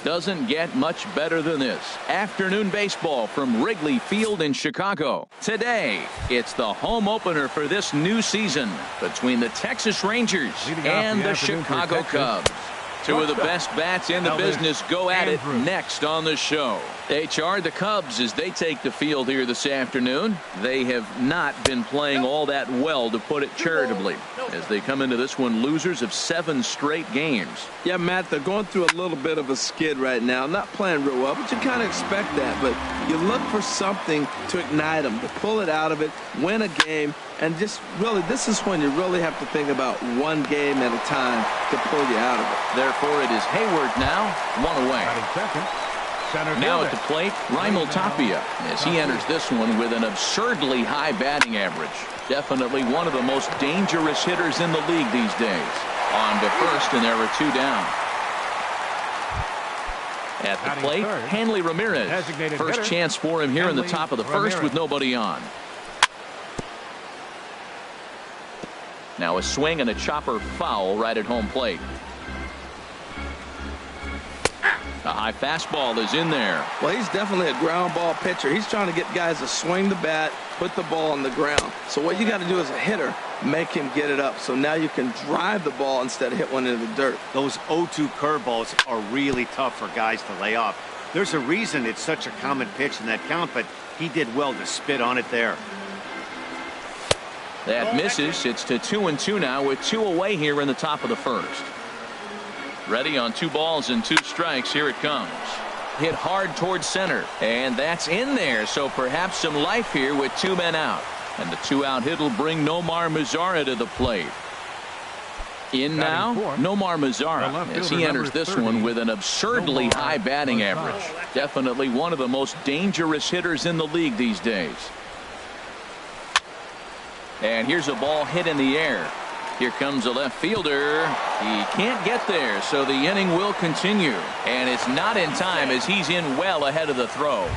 Doesn't get much better than this. Afternoon baseball from Wrigley Field in Chicago. Today, it's the home opener for this new season between the Texas Rangers and the Chicago Cubs. Two of the best bats in the business go at it next on the show. HR, the Cubs, as they take the field here this afternoon, they have not been playing all that well, to put it charitably, as they come into this one losers of 7 straight games. Yeah, Matt, they're going through a little bit of a skid right now. Not playing real well, but you kind of expect that. But you look for something to ignite them, to pull it out of it, win a game, and just really, this is when you really have to think about one game at a time to pull you out of it. Therefore, it is Hayward now, 1 away. Now at the plate, Raimel Tapia, as he enters this one with an absurdly high batting average. Definitely one of the most dangerous hitters in the league these days. On to first, and there are 2 down. At the plate, Hanley Ramirez. First chance for him here in the top of the first with nobody on. Now a swing and a chopper foul right at home plate. A high fastball is in there. Well, he's definitely a ground ball pitcher. He's trying to get guys to swing the bat, put the ball on the ground. So what you got to do as a hitter, make him get it up. So now you can drive the ball instead of hit one into the dirt. Those 0-2 curveballs are really tough for guys to lay off. There's a reason it's such a common pitch in that count, but he did well to spit on it there. That misses. It's to 2-2 now with 2 away here in the top of the first. Ready on 2 balls and 2 strikes. Here it comes. Hit hard towards center, and that's in there. So perhaps some life here with 2 men out, and the 2-out hit will bring Nomar Mazara to the plate. In now, Nomar Mazara, as he enters this one with an absurdly high batting average. Definitely one of the most dangerous hitters in the league these days. And here's a ball hit in the air. Here comes a left fielder. He can't get there, so the inning will continue. And it's not in time, as he's in well ahead of the throw.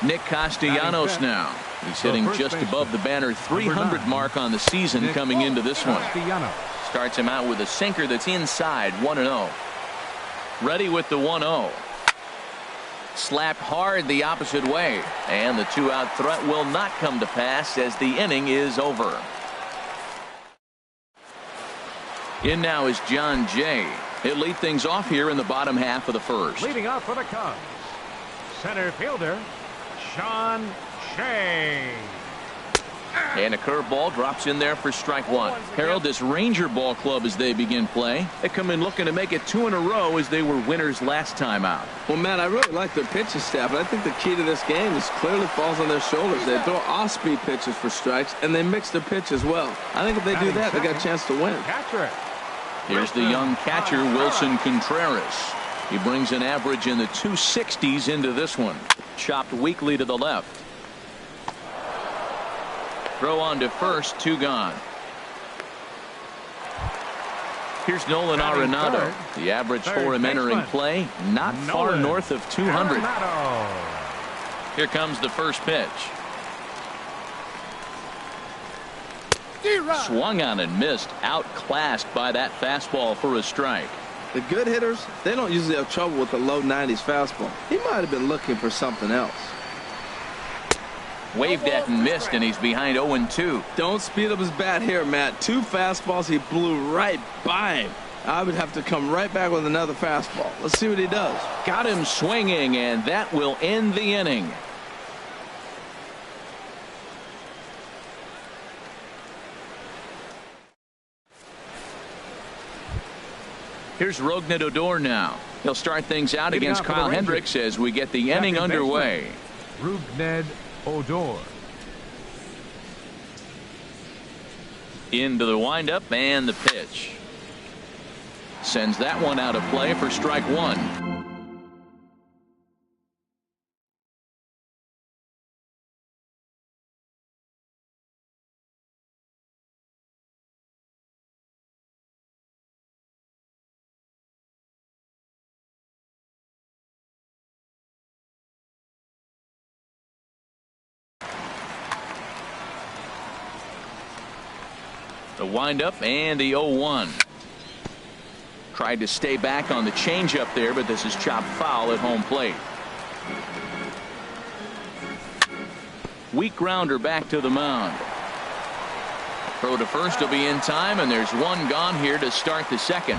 Nick Castellanos now. He's hitting just above the banner 300 mark on the season coming into this one. Starts him out with a sinker that's inside, 1-0. Ready with the 1-0. Slapped hard the opposite way, and the 2-out threat will not come to pass as the inning is over. In now is John Jay. He'll lead things off here in the bottom half of the first. Leading off for the Cubs, center fielder Sean Shea. And a curveball drops in there for strike 1. Harold, this Ranger ball club, as they begin play, they come in looking to make it 2 in a row as they were winners last time out. Well, Matt, I really like their pitching staff, but I think the key to this game is clearly falls on their shoulders. They throw off-speed pitches for strikes, and they mix their pitch as well. I think if they do that, they got a chance to win. Here's the young catcher, Wilson Contreras. He brings an average in the 260s into this one. Chopped weakly to the left. Throw on to first, 2 gone. Here's Nolan Arenado. The average for him entering play, not far north of 200. Here comes the first pitch. Swung on and missed, outclassed by that fastball for a strike. The good hitters, they don't usually have trouble with the low 90s fastball. He might have been looking for something else. Waved at and missed, and he's behind 0-2. Don't speed up his bat here, Matt. 2 fastballs, he blew right by him. I would have to come right back with another fastball. Let's see what he does. Got him swinging, and that will end the inning. Here's Rougned Odor now. He'll start things out against Kyle Hendricks as we get the inning underway. Rougned Odor. Into the windup and the pitch. Sends that one out of play for strike one. The windup and the 0-1. Tried to stay back on the changeup there, but this is chopped foul at home plate. Weak grounder back to the mound. Throw to first will be in time, and there's one gone here to start the second.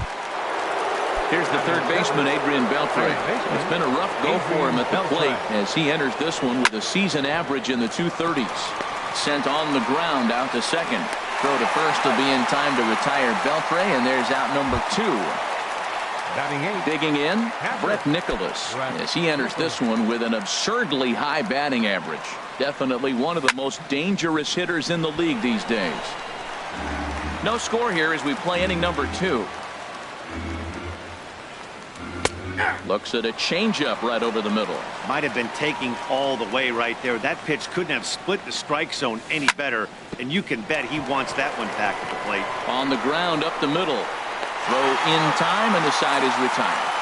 Here's the third baseman, Adrian Beltre. It's been a rough go for him at the plate as he enters this one with a season average in the 230s. Sent on the ground out to second. Throw to first will be in time to retire Beltre, and there's out number 2. Digging in, Brett Nicholas, as he enters this one with an absurdly high batting average. Definitely one of the most dangerous hitters in the league these days. No score here as we play inning number 2. Looks at a changeup right over the middle. Might have been taking all the way right there. That pitch couldn't have split the strike zone any better, and you can bet he wants that one back at the plate. On the ground up the middle. Throw in time, and the side is retired.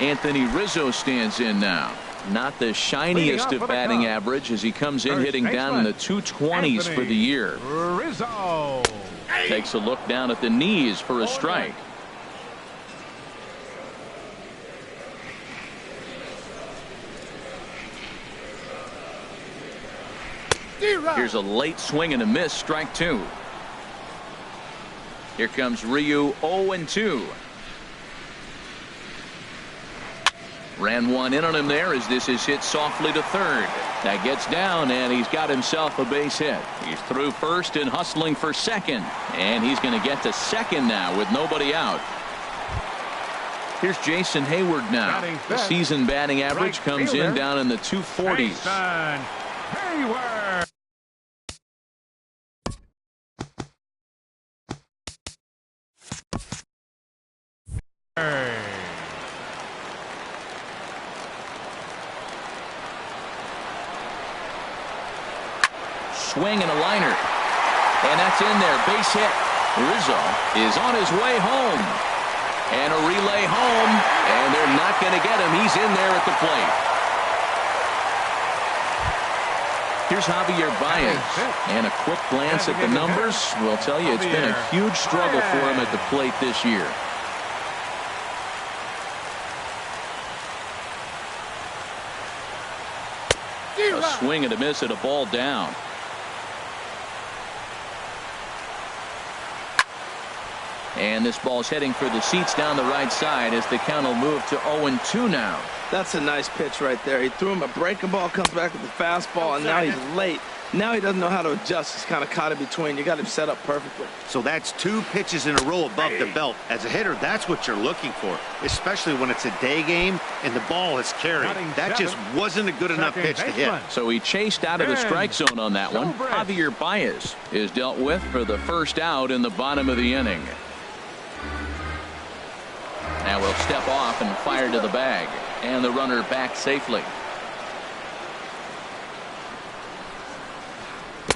Anthony Rizzo stands in now. Not the shiniest of batting average as he comes in hitting down in the 220s for the year. Rizzo takes a look down at the knees for a strike. Here's a late swing and a miss, strike 2. Here comes Ryu, 0-2. Ran one in on him there as this is hit softly to third. That gets down, and he's got himself a base hit. He's through first and hustling for second, and he's going to get to second now with nobody out. Here's Jason Hayward now. The season batting average comes in down in the 240s. Jason Hayward. Swing and a liner, and that's in there. Base hit. Rizzo is on his way home, and a relay home, and they're not going to get him. He's in there at the plate. Here's Javier Baez, and a quick glance at the numbers will tell you it's been a huge struggle for him at the plate this year. A swing and a miss at a ball down. And this ball's heading for the seats down the right side as the count will move to 0-2 now. That's a nice pitch right there. He threw him a breaking ball, comes back with the fastball, and now he's late. Now he doesn't know how to adjust. He's kind of caught in between. You got him set up perfectly. So that's 2 pitches in a row above the belt. As a hitter, that's what you're looking for, especially when it's a day game and the ball is carried. That just wasn't a good enough pitch to hit. So he chased out of the strike zone on that one. Javier Baez is dealt with for the first out in the bottom of the inning. Now we'll step off and fire to the bag, and the runner back safely.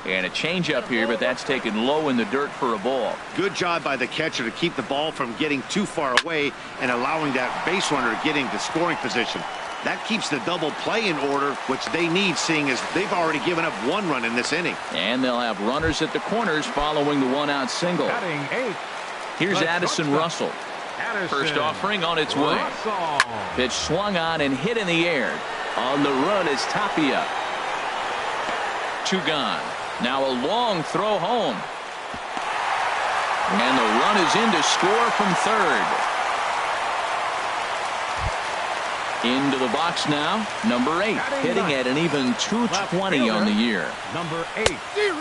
And a changeup here, but that's taken low in the dirt for a ball. Good job by the catcher to keep the ball from getting too far away and allowing that base runner to get into scoring position. That keeps the double play in order, which they need, seeing as they've already given up 1 run in this inning. And they'll have runners at the corners following the 1-out single. Here's Addison Russell. First offering on its way. Pitch swung on and hit in the air. On the run is Tapia. 2 gone. Now a long throw home. And the run is in to score from third. Into the box now, number 8, hitting at an even 220 on the year. Number 8.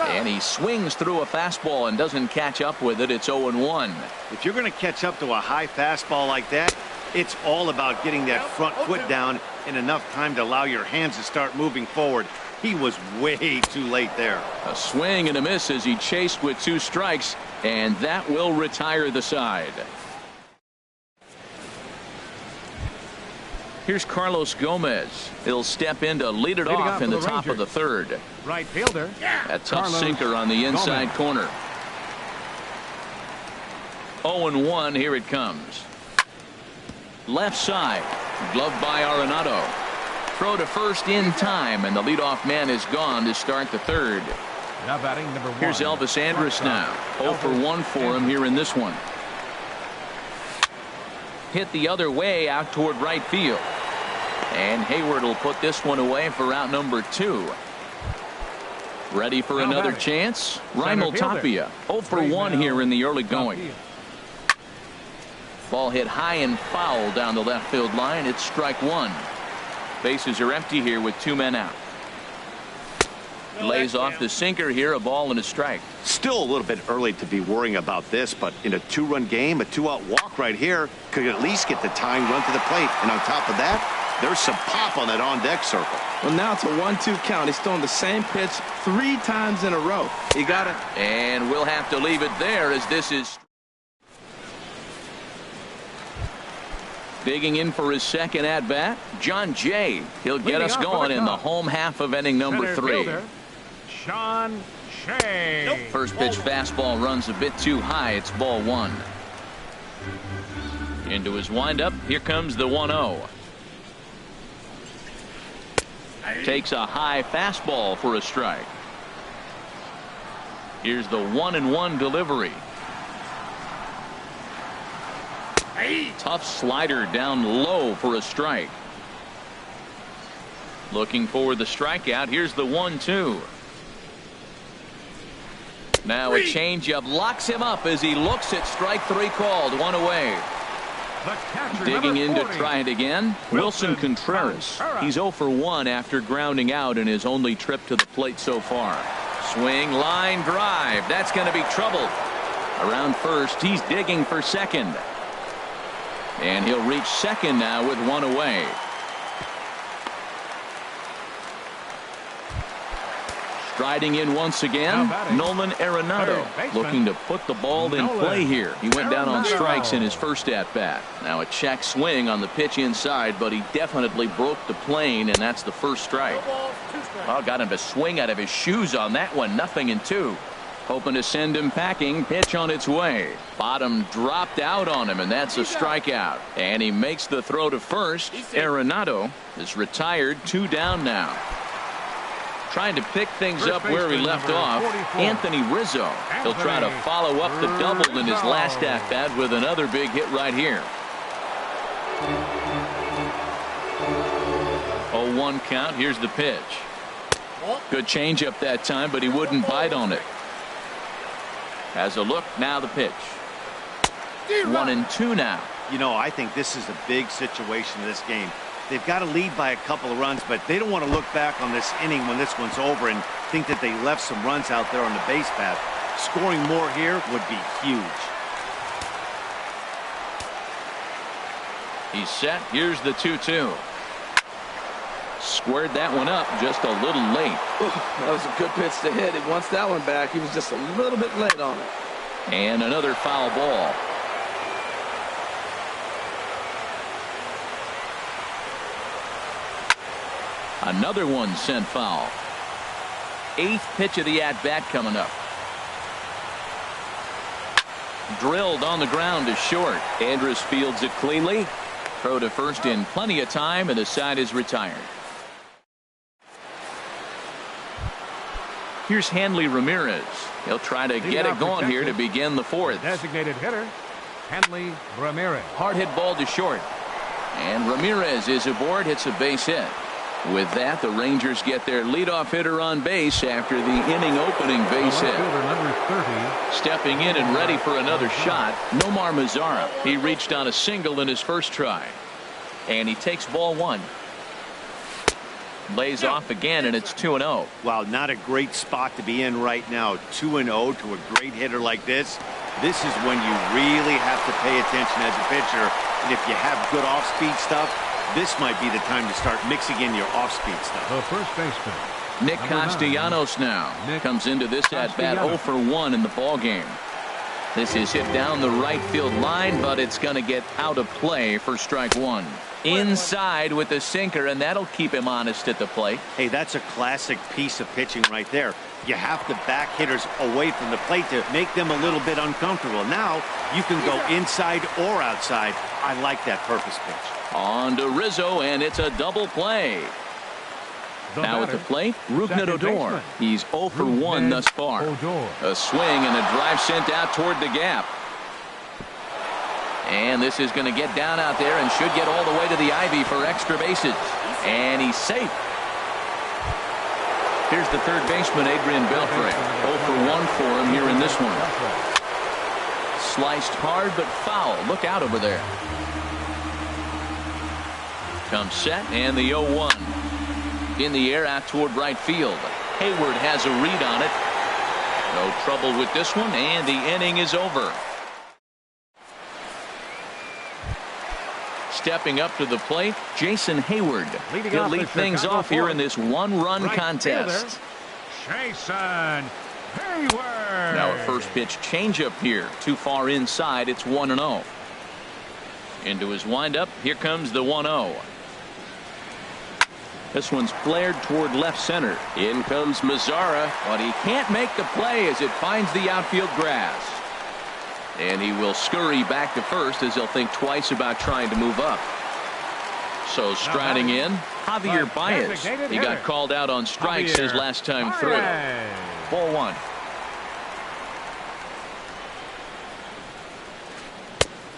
And he swings through a fastball and doesn't catch up with it. It's 0-1. If you're going to catch up to a high fastball like that, it's all about getting that front foot down and enough time to allow your hands to start moving forward. He was way too late there. A swing and a miss as he chased with 2 strikes, and that will retire the side. Here's Carlos Gomez. He'll step in to lead it off in the top of the 3rd. Right fielder. A tough sinker on the inside corner. 0-1, here it comes. Left side, gloved by Arenado. Throw to first in time, and the leadoff man is gone to start the 3rd. Now batting number 1. Here's Elvis Andrus now. 0 for 1 for him here in this one. Hit the other way out toward right field. And Hayward will put this one away for out number 2. Ready for another chance? Raimel Tapia. 0 for 1 here in the early going. Ball hit high and foul down the left field line. It's strike 1. Bases are empty here with 2 men out. Lays off the sinker here, a ball and a strike. Still a little bit early to be worrying about this, but in a 2-run game, a 2-out walk right here could at least get the tying run to the plate. And on top of that, there's some pop on that on-deck circle. Well, now it's a 1-2 count. He's throwing the same pitch 3 times in a row. He got it. And we'll have to leave it there as this is digging in for his second at-bat, John Jay. He'll get us going in the home half of inning number 3. Sean Shea. First pitch fastball runs a bit too high. It's ball 1. Into his windup. Here comes the 1-0. Takes a high fastball for a strike. Here's the 1-1 delivery. Tough slider down low for a strike. Looking for the strikeout. Here's the 1-2. Now a changeup locks him up as he looks at strike 3 called. 1 away. Digging in to try it again. Wilson Contreras. He's 0 for 1 after grounding out in his only trip to the plate so far. Swing, line drive. That's going to be trouble. Around first, he's digging for second. And he'll reach second now with 1 away. Striding in once again, Nolan Arenado, looking to put the ball in play here. He went down on strikes in his first at-bat. Now a check swing on the pitch inside, but he definitely broke the plane, and that's the first strike. Well, got him to swing out of his shoes on that one. 0-2. Hoping to send him packing. Pitch on its way. Bottom dropped out on him, and that's a strikeout. And he makes the throw to first. Arenado is retired. 2 down now. Trying to pick things up where he left off. Anthony Rizzo. He'll try to follow up the double in his last at-bat with another big hit right here. 0-1 count. Here's the pitch. Good changeup that time, but he wouldn't bite on it. Has a look. Now the pitch. 1-2 now. You know, I think this is a big situation in this game. They've got to lead by a couple of runs, but they don't want to look back on this inning when this one's over and think that they left some runs out there on the base path. Scoring more here would be huge. He's set. Here's the 2-2. Squared that one up just a little late. That was a good pitch to hit. He wants that one back. He was just a little bit late on it. And another foul ball. Another one sent foul. 8th pitch of the at-bat coming up. Drilled on the ground to short. Andrus fields it cleanly. Throw to first in plenty of time, and the side is retired. Here's Hanley Ramirez. He'll try to get it going here to begin the 4th. Designated hitter, Hanley Ramirez. Hard hit ball to short. And Ramirez is aboard, hits a base hit. With that, the Rangers get their leadoff hitter on base after the inning opening base hit. Number 30. Stepping in and ready for another shot, Nomar Mazara. He reached on a single in his first try. And he takes ball 1. Lays off again, and it's 2-0. Wow, not a great spot to be in right now. 2-0 to a great hitter like this. This is when you really have to pay attention as a pitcher. And if you have good off-speed stuff, this might be the time to start mixing in your off-speed stuff. The first baseman, Nick Castellanos now comes into this at-bat 0 for 1 in the ball game. This is hit down the right field line, but it's going to get out of play for strike one. Inside with the sinker, and that'll keep him honest at the plate. Hey, that's a classic piece of pitching right there. You have to back hitters away from the plate to make them a little bit uncomfortable. Now you can go inside or outside. I like that purpose pitch. On to Rizzo, and it's a double play. Now at the plate, Rougned Odor. He's 0 for 1 thus far. A swing and a drive sent out toward the gap. And this is going to get down out there and should get all the way to the ivy for extra bases. And he's safe. Here's the third baseman, Adrian Beltre. 0 for 1 for him here in this one. Sliced hard but foul. Look out over there. Comes set and the 0-1. In the air out toward right field. Hayward has a read on it. No trouble with this one, and the inning is over. Stepping up to the plate, Jason Hayward. He'll lead things off here in this one-run contest. Jason Hayward. Now a first pitch changeup here. Too far inside. It's 1-0. Into his windup. Here comes the 1-0. This one's flared toward left center. In comes Mazzara, but he can't make the play as it finds the outfield grass. And he will scurry back to first as he'll think twice about trying to move up. So striding in, Javier Baez. He got called out on strikes his last time through. Ball one.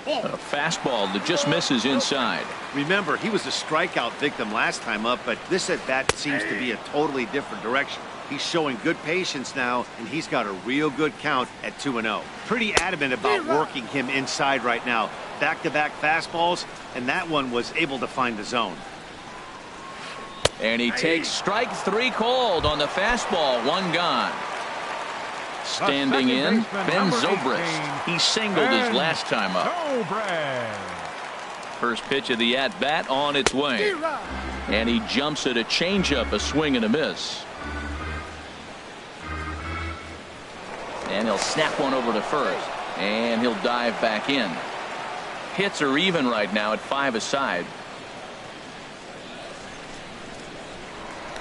A fastball that just misses inside. Remember, he was a strikeout victim last time up, but this at-bat seems to be a totally different direction. He's showing good patience now, and he's got a real good count at 2-0. Pretty adamant about working him inside right now. Back-to-back fastballs, and that one was able to find the zone. And he takes strike three called on the fastball. One gone. Standing in, Ben Zobrist. He singled his last time up. First pitch of the at-bat on its way. And he jumps at a changeup, a swing and a miss. And he'll snap one over to first. And he'll dive back in. Hits are even right now at 5 aside.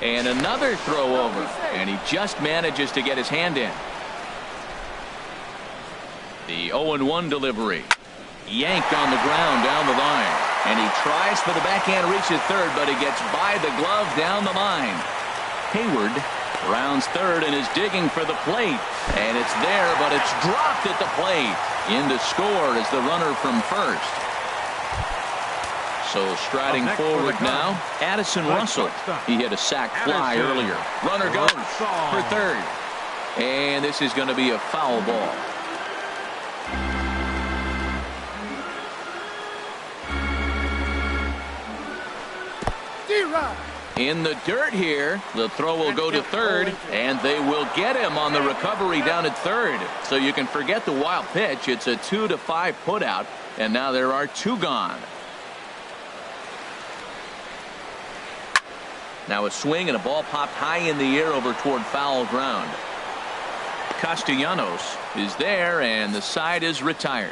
And another throw over. And he just manages to get his hand in. The 0-1 delivery. Yanked on the ground down the line. And he tries for the backhand reach at third, but he gets by the glove down the line. Hayward rounds third and is digging for the plate. And it's there, but it's dropped at the plate. In to score is the runner from first. So striding forward now, Addison Russell. He hit a sac fly earlier. Runner goes for third. And this is going to be a foul ball. In the dirt here, the throw will go to third, and they will get him on the recovery down at third. So you can forget the wild pitch. It's a 2-5 putout, and now there are 2 gone. Now a swing and a ball popped high in the air over toward foul ground. Castellanos is there, and the side is retired.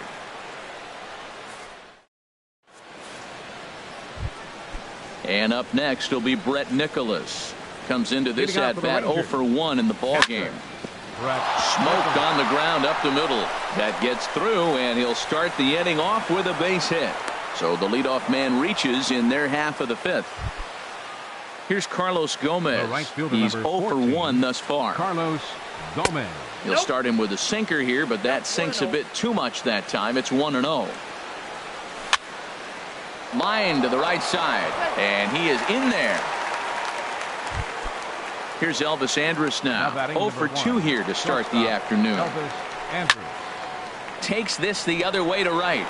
And up next will be Brett Nicholas. Comes into this at-bat 0 for 1 in the ball game. Smoked on the ground up the middle. That gets through, and he'll start the inning off with a base hit. So the leadoff man reaches in their half of the 5th. Here's Carlos Gomez. He's 0 for 1 thus far. Carlos Gomez. He'll start him with a sinker here, but that sinks a bit too much that time. It's 1-0. Line to the right side, and he is in there. Here's Elvis Andrus now. 0 for 2 here to start the afternoon. Takes this the other way to right.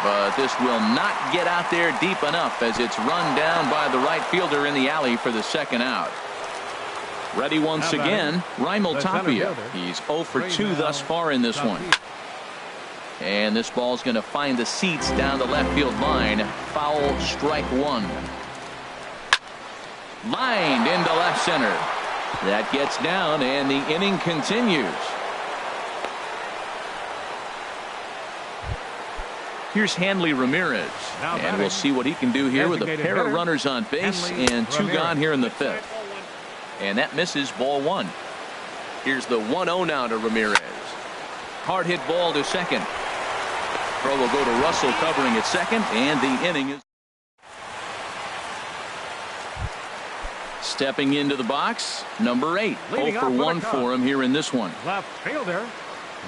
But this will not get out there deep enough as it's run down by the right fielder in the alley for the second out. Ready once again, Raimel Tapia. He's 0 for 2 thus far in this one. And this ball's going to find the seats down the left field line. Foul, strike one. Lined into left center. That gets down, and the inning continues. Here's Hanley Ramirez, and we'll see what he can do here with a pair of runners on base and two gone here in the fifth. And that misses, ball one. Here's the 1-0 now to Ramirez. Hard hit ball to second. Throw will go to Russell covering at second, and the inning is. Stepping into the box, number 8. 0 for 1 for him here in this one. Left fielder,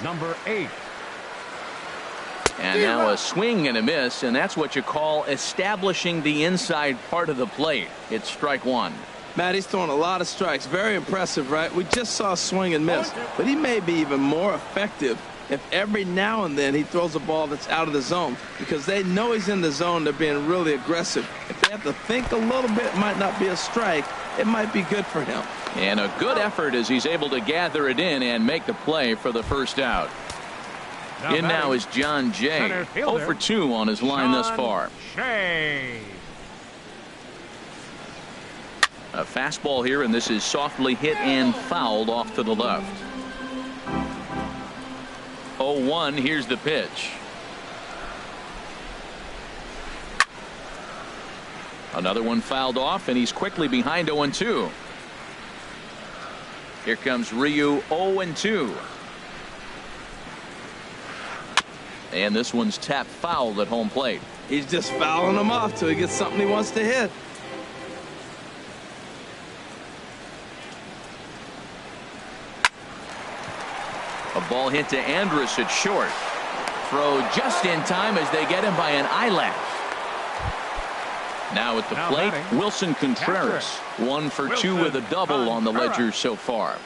number 8. And now a swing and a miss, and that's what you call establishing the inside part of the plate. It's strike one. Matt, he's throwing a lot of strikes. Very impressive, right? We just saw a swing and miss, but he may be even more effective if every now and then he throws a ball that's out of the zone, because they know he's in the zone. They're being really aggressive. If they have to think a little bit, it might not be a strike. It might be good for him. And a good effort as he's able to gather it in and make the play for the first out. In now is John Jay. 0 for 2 on his line thus far. Shea. A fastball here, and this is softly hit and fouled off to the left. 0-1. Here's the pitch. Another one fouled off, and he's quickly behind 0-2. Here comes Ryu, 0-2. And this one's tapped foul at home plate. He's just fouling them off till he gets something he wants to hit. A ball hit to Andrus at short. Throw just in time as they get him by an eyelash. Now at the plate, Wilson Contreras. 1 for 2 with a double on the ledger so far.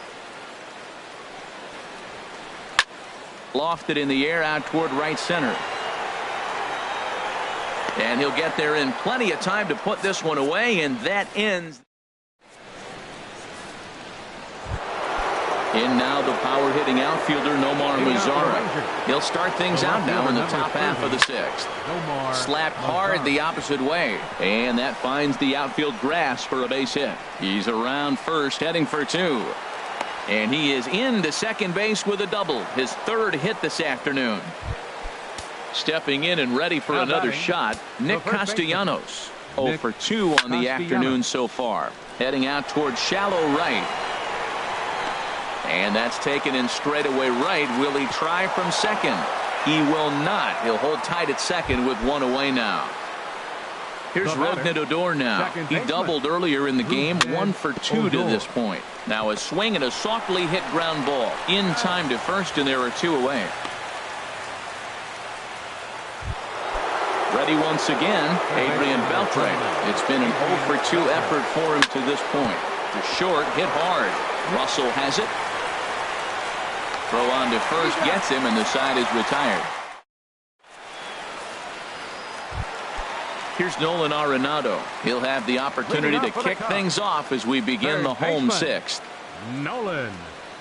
Lofted in the air out toward right center. And he'll get there in plenty of time to put this one away, and that ends. In now the power hitting outfielder Nomar Mazara. He'll start things out now in the top half of the 6th. Slapped hard the opposite way, and that finds the outfield grass for a base hit. He's around first, heading for 2. And he is into second base with a double, his 3rd hit this afternoon. Stepping in and ready for another shot, Nick Castellanos. 0 for 2 on the afternoon so far. Heading out toward shallow right. And that's taken in straightaway right. Will he try from second? He will not. He'll hold tight at second with 1 away now. Here's Rougned Odor now. He doubled earlier in the game. 1 for 2 to this point. Now a swing and a softly hit ground ball. In time to first, and there are 2 away. Ready once again, Adrian Beltre. It's been an 0 for 2 effort for him to this point. To short, hit hard. Russell has it. Throw on to first, gets him, and the side is retired. Here's Nolan Arenado. He'll have the opportunity to kick things off as we begin the home 6th. Nolan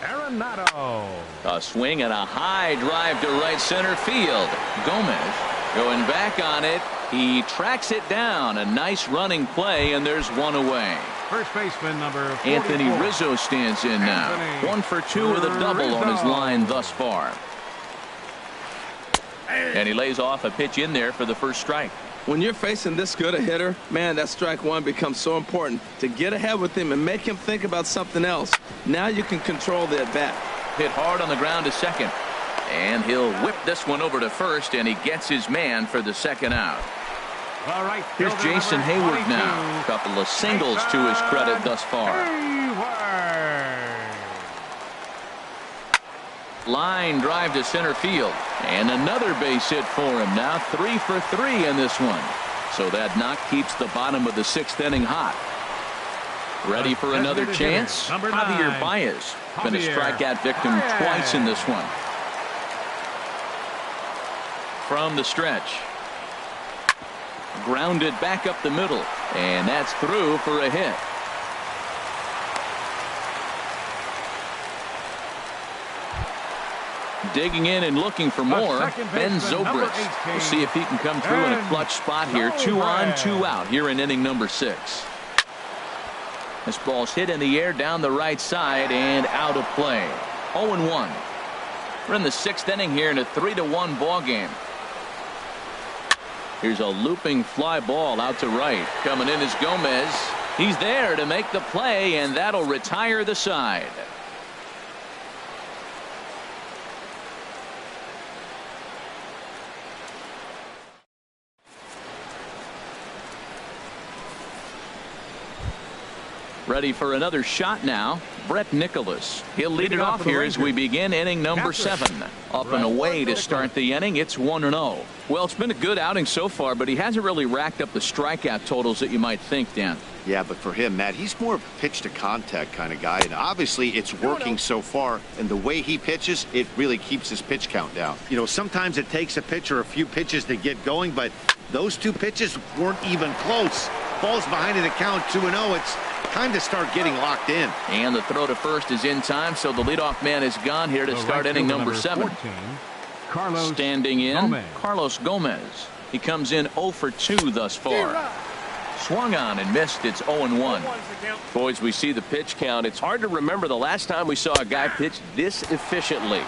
Arenado. A swing and a high drive to right center field. Gomez going back on it. He tracks it down. A nice running play, and there's 1 away. First baseman number 44. Anthony Rizzo stands in now. 1 for 2 with a double on his line thus far. And he lays off a pitch in there for the first strike. When you're facing this good a hitter, man, that strike one becomes so important to get ahead with him and make him think about something else. Now you can control the at-bat. Hit hard on the ground to second. And he'll whip this one over to first, and he gets his man for the second out. All right, here's Jason Hayward now. A couple of singles to his credit thus far. Line drive to center field. And another base hit for him. Now 3 for 3 in this one. So that knock keeps the bottom of the 6th inning hot. Ready for another chance? Javier Baez. Been a strikeout victim twice in this one. From the stretch. Grounded back up the middle. And that's through for a hit. Digging in and looking for more, Ben Zobrist. We'll see if he can come through in a clutch spot here. 2 on, 2 out here in inning number 6. This ball's hit in the air down the right side and out of play. 0-1. We're in the 6th inning here in a 3-1 ball game. Here's a looping fly ball out to right. Coming in is Gomez. He's there to make the play, and that'll retire the side. Ready for another shot now. Brett Nicholas. He'll lead it off here as we begin inning number 7. Up and away to start the inning. It's 1-0. Well, it's been a good outing so far, but he hasn't really racked up the strikeout totals that you might think, Dan. Yeah, but for him, Matt, he's more of a pitch to contact kind of guy, and obviously it's working so far, and the way he pitches, it really keeps his pitch count down. You know, sometimes it takes a pitch or a few pitches to get going, but those 2 pitches weren't even close. Ball's behind in the count, 2-0. It's time to start getting locked in. And the throw to first is in time, so the leadoff man is gone here to start inning number 7. 14, Standing in, Gomez. Carlos Gomez. He comes in 0 for 2 thus far. Swung on and missed. It's 0-1. Boys, we see the pitch count. It's hard to remember the last time we saw a guy pitch this efficiently.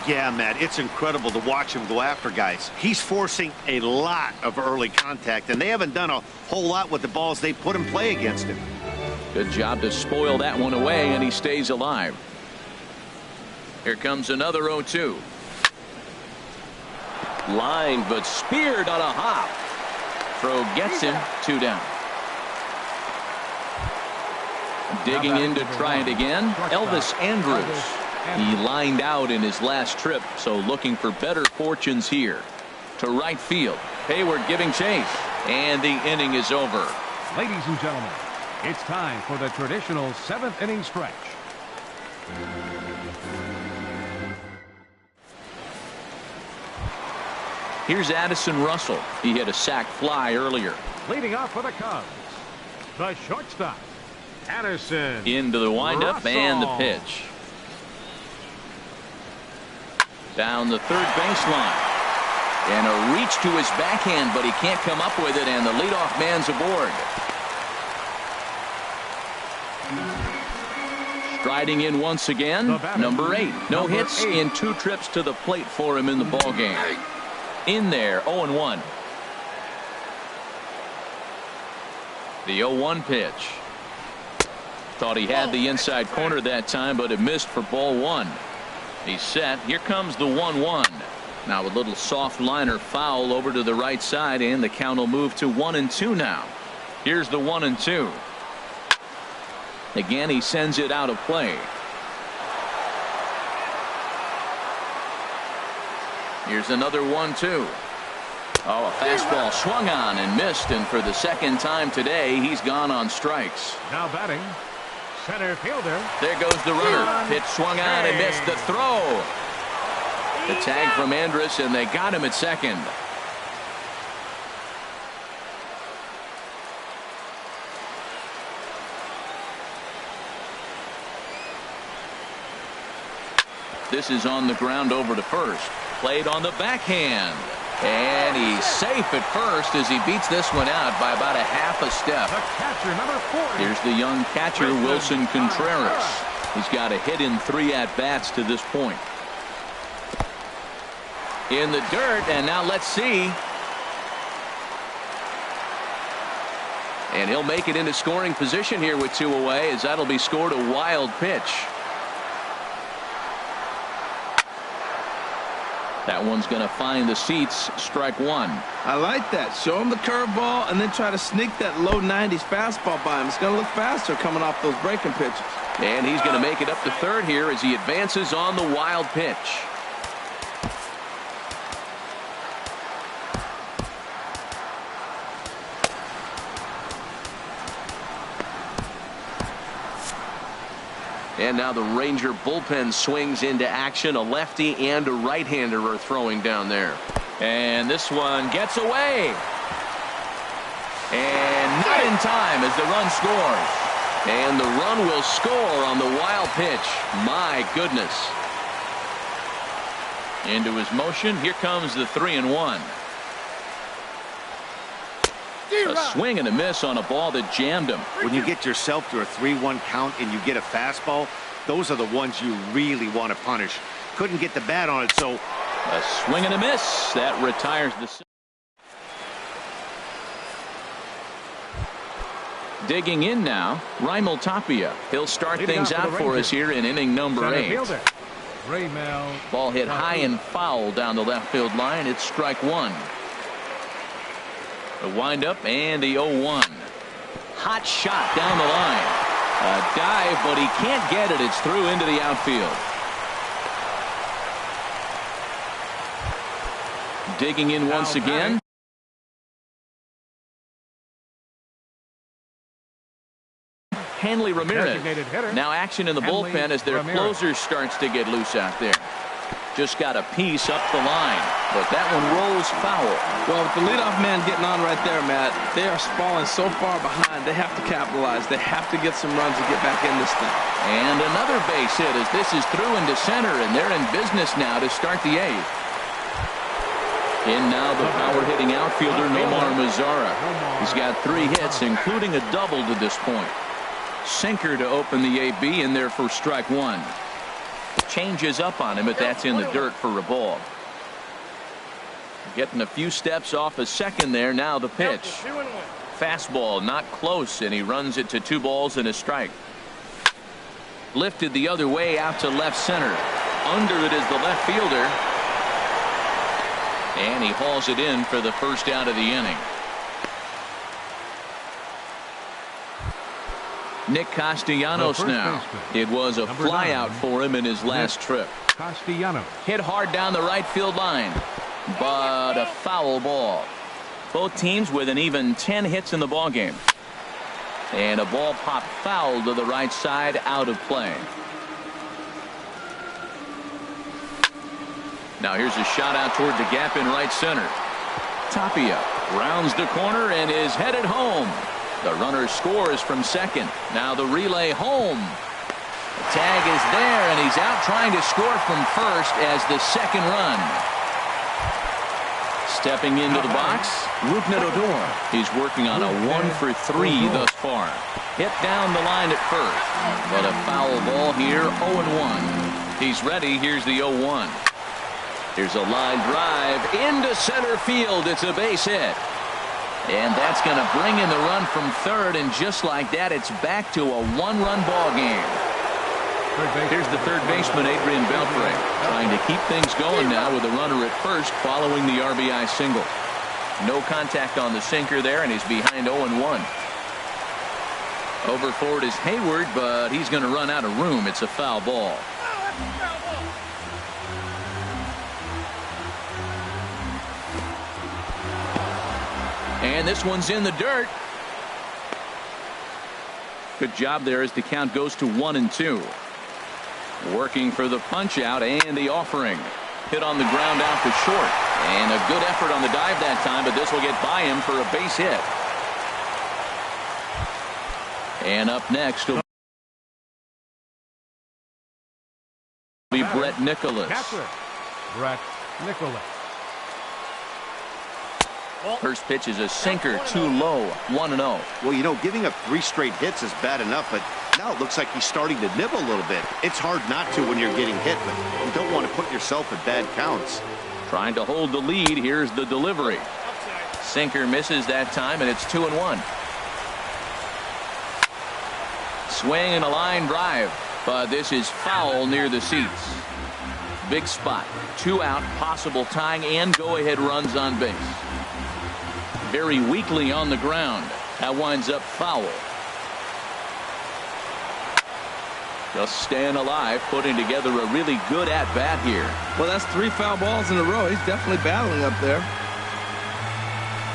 Yeah, Matt, it's incredible to watch him go after guys. He's forcing a lot of early contact, and they haven't done a whole lot with the balls they put in play against him. Good job to spoil that one away, and he stays alive. Here comes another 0-2. Line, but speared on a hop. Throw gets him. 2 down. Digging in to try it again, Elvis Andrus. He lined out in his last trip, so looking for better fortunes here. To right field. Hayward giving chase, and the inning is over. Ladies and gentlemen, it's time for the traditional 7th inning stretch. Here's Addison Russell. He hit a sac fly earlier. Leading off for the Cubs, the shortstop, Addison. Into the windup Russell. and the pitch. Down the third baseline. And a reach to his backhand, but he can't come up with it, and the leadoff man's aboard. Striding in once again, number 8. No hits in 2 trips to the plate for him in the ball game. In there, 0-1. The 0-1 pitch. Thought he had the inside corner that time, but it missed for ball 1. He's set. Here comes the 1-1. Now a little soft liner foul over to the right side, and the count will move to 1-2 now. Here's the 1-2. Again, he sends it out of play. Here's another 1-2. Oh, a fastball swung on and missed, and for the second time today, he's gone on strikes. Now batting, center fielder. There goes the runner. Pitch swung on and missed the throw. The tag from Andrus, and they got him at second. This is on the ground over to first. Played on the backhand. And he's safe at first as he beats this one out by about a half a step. The catcher, number 40. Here's the young catcher, Wilson Contreras. He's got a hit in 3 at-bats to this point. In the dirt, and now let's see. And he'll make it into scoring position here with 2 away, as that'll be scored a wild pitch. That one's going to find the seats. Strike 1. I like that. Show him the curveball and then try to sneak that low 90s fastball by him. It's going to look faster coming off those breaking pitches. And he's going to make it up to third here as he advances on the wild pitch. And now the Ranger bullpen swings into action. A lefty and a right-hander are throwing down there. And this one gets away. And not in time as the run scores. And the run will score on the wild pitch. My goodness. Into his motion. Here comes the 3-1. A swing and a miss on a ball that jammed him. When you get yourself to a 3-1 count and you get a fastball, those are the ones you really want to punish. Couldn't get the bat on it, so a swing and a miss. That retires the. Digging in now, Raimel Tapia. He'll start things out for us here in inning number 8. Ball hit high and foul down the left field line. It's strike one. The windup and the 0-1. Hot shot down the line. A dive, but he can't get it. It's through into the outfield. Digging in once again. Hanley Ramirez. Now action in the bullpen as their closer starts to get loose out there. Just got a piece up the line, but that one rolls foul. Well, with the leadoff man getting on right there, Matt, they are falling so far behind. They have to capitalize. They have to get some runs to get back in this thing. And another base hit as this is through into center, and they're in business now to start the 8th. In now the power-hitting outfielder Nomar Mazara. He's got 3 hits, including a double to this point. Sinker to open the AB in there for strike one. Changes up on him, but that's in the dirt for a ball. Getting a few steps off a second there. Now the pitch. Fastball not close, and he runs it to 2 balls and a strike. Lifted the other way out to left center. Under it is the left fielder. And he hauls it in for the first out of the inning. Nick Castellanos now. It was a flyout for him in his last trip. Castellanos. Hit hard down the right field line, but a foul ball. Both teams with an even 10 hits in the ballgame. And a ball popped foul to the right side, out of play. Now here's a shot out toward the gap in right center. Tapia rounds the corner and is headed home. The runner scores from second. Now the relay home. The tag is there, and he's out trying to score from first as the second run. Stepping into the box, Rougned Odor. He's working on a 1-for-3 thus far. Hit down the line at first, but a foul ball here, 0-1. He's ready. Here's the 0-1. Here's a line drive into center field. It's a base hit. And that's going to bring in the run from third, and just like that, it's back to a 1-run ball game. Here's the third baseman, Adrian Beltre, trying to keep things going now with a runner at first following the RBI single. No contact on the sinker there, and he's behind 0-1. Over forward is Hayward, but he's going to run out of room. It's a foul ball. And this one's in the dirt. Good job there as the count goes to 1-2. Working for the punch out and the offering. Hit on the ground out to short. And a good effort on the dive that time, but this will get by him for a base hit. And up next will be Brett Nicholas. Brett Nicholas. First pitch is a sinker, too low, 1-0. Well, you know, giving up 3 straight hits is bad enough, but now it looks like he's starting to nibble a little bit. It's hard not to when you're getting hit, but you don't want to put yourself at bad counts. Trying to hold the lead. Here's the delivery. Sinker misses that time, and it's 2-1. Swing and a line drive, but this is foul near the seats. Big spot. 2 out, possible tying and go-ahead runs on base. Very weakly on the ground. That winds up foul. Just staying alive, putting together a really good at-bat here. Well, that's 3 foul balls in a row. He's definitely battling up there.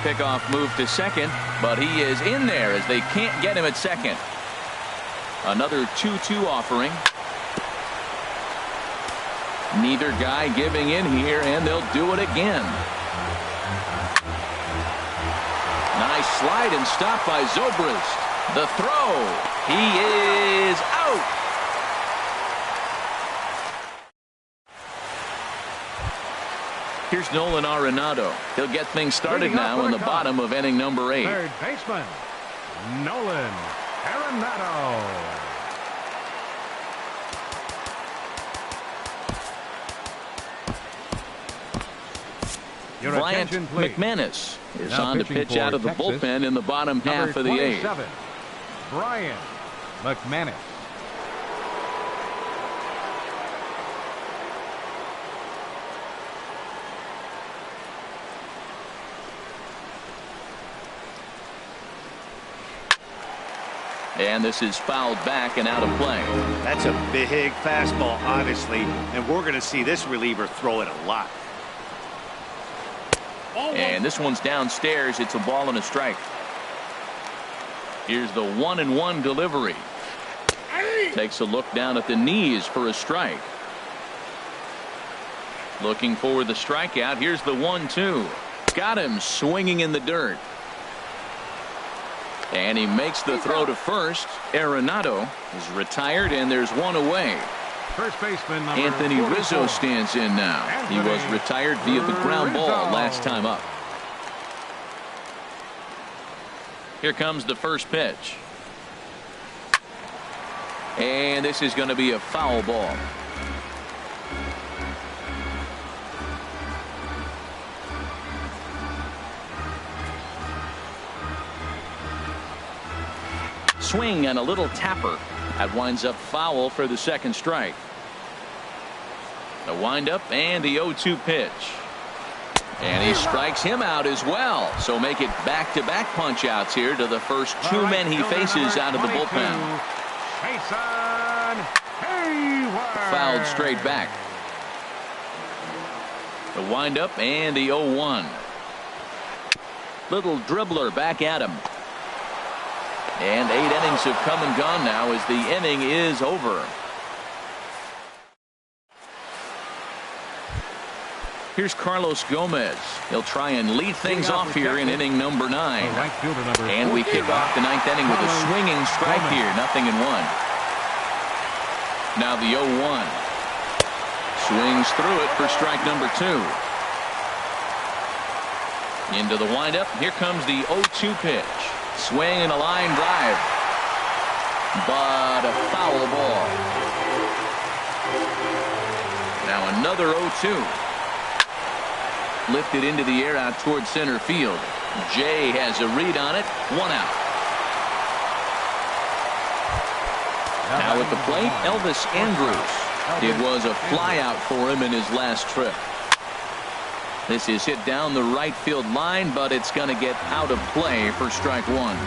Pickoff move to second, but he is in there as they can't get him at second. Another 2-2 offering. Neither guy giving in here, and they'll do it again. Nice slide and stop by Zobrist. The throw. He is out. Here's Nolan Arenado. He'll get things started now in the bottom of inning number 8. Third baseman, Nolan Arenado. Your Bryant attention, please. McManus is Now on to pitching pitch for out of the Texas, bullpen in the bottom half of the 8th. 27, Bryant McManus. And this is fouled back and out of play. That's a big fastball, obviously, and we're going to see this reliever throw it a lot. And this one's downstairs. It's a ball and a strike. Here's the 1-1 delivery. Takes a look down at the knees for a strike. Looking for the strikeout. Here's the 1-2. Got him swinging in the dirt. And he makes the throw to first. Arenado is retired, and there's one away. First baseman number Anthony 44. Rizzo stands in now. He was retired via the ground ball last time up. Here comes the first pitch. And this is going to be a foul ball. Swing and a little tapper. That winds up foul for the second strike. The windup and the 0-2 pitch. And he strikes him out as well. So make it back-to-back punch-outs here to the first two men he faces out of the bullpen. Jason Hayward. Fouled straight back. The windup and the 0-1. Little dribbler back at him. And 8 innings have come and gone now as the inning is over. Here's Carlos Gomez. He'll try and lead things off here in inning number 9. And we kick off the 9th inning with a swinging strike here. 0-1. Now the 0-1. Swings through it for strike number 2. Into the windup. Here comes the 0-2 pitch. Swing and a line drive. But a foul ball. Now another 0-2. Lifted into the air out towards center field. Jay has a read on it. 1 out. Now at the plate, Elvis Andrus. It was a fly out for him in his last trip. This is hit down the right field line, but it's going to get out of play for strike 1.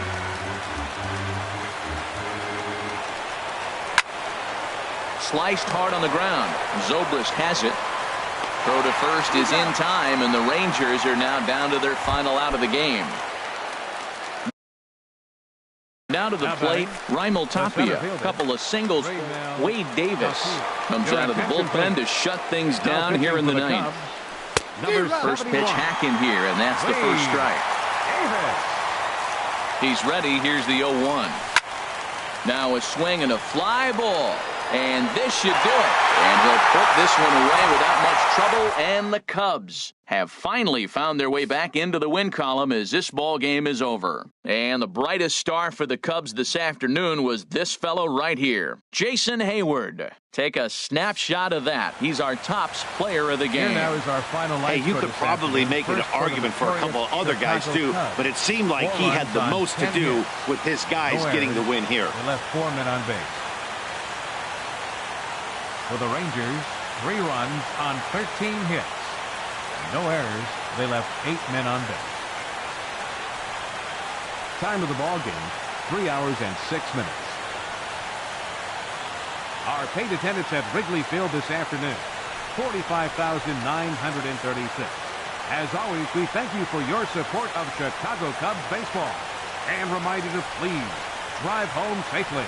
Sliced hard on the ground. Zobrist has it. Throw to first is in time, and the Rangers are now down to their final out of the game. Now to the plate, Raimel Tapia. A couple of singles. Wade Davis comes out of the bullpen to shut things down here in the 9th. First pitch hack in here, and that's the first strike. He's ready. Here's the 0-1. Now a swing and a fly ball. And this should do it. And he'll put this one away without much trouble. And the Cubs have finally found their way back into the win column as this ball game is over. And the brightest star for the Cubs this afternoon was this fellow right here, Jason Hayward. Take a snapshot of that. He's our tops player of the game. Here now is our final hey, you could probably make an argument for a couple of other guys too, but it seemed like he had the most to do with his guys getting the win here. They left 4 men on base. For the Rangers, 3 runs on 13 hits. No errors. They left 8 men on base. Time of the ball game, 3 hours and 6 minutes. Our paid attendance at Wrigley Field this afternoon, 45,936. As always, we thank you for your support of Chicago Cubs baseball and remind you to please drive home safely.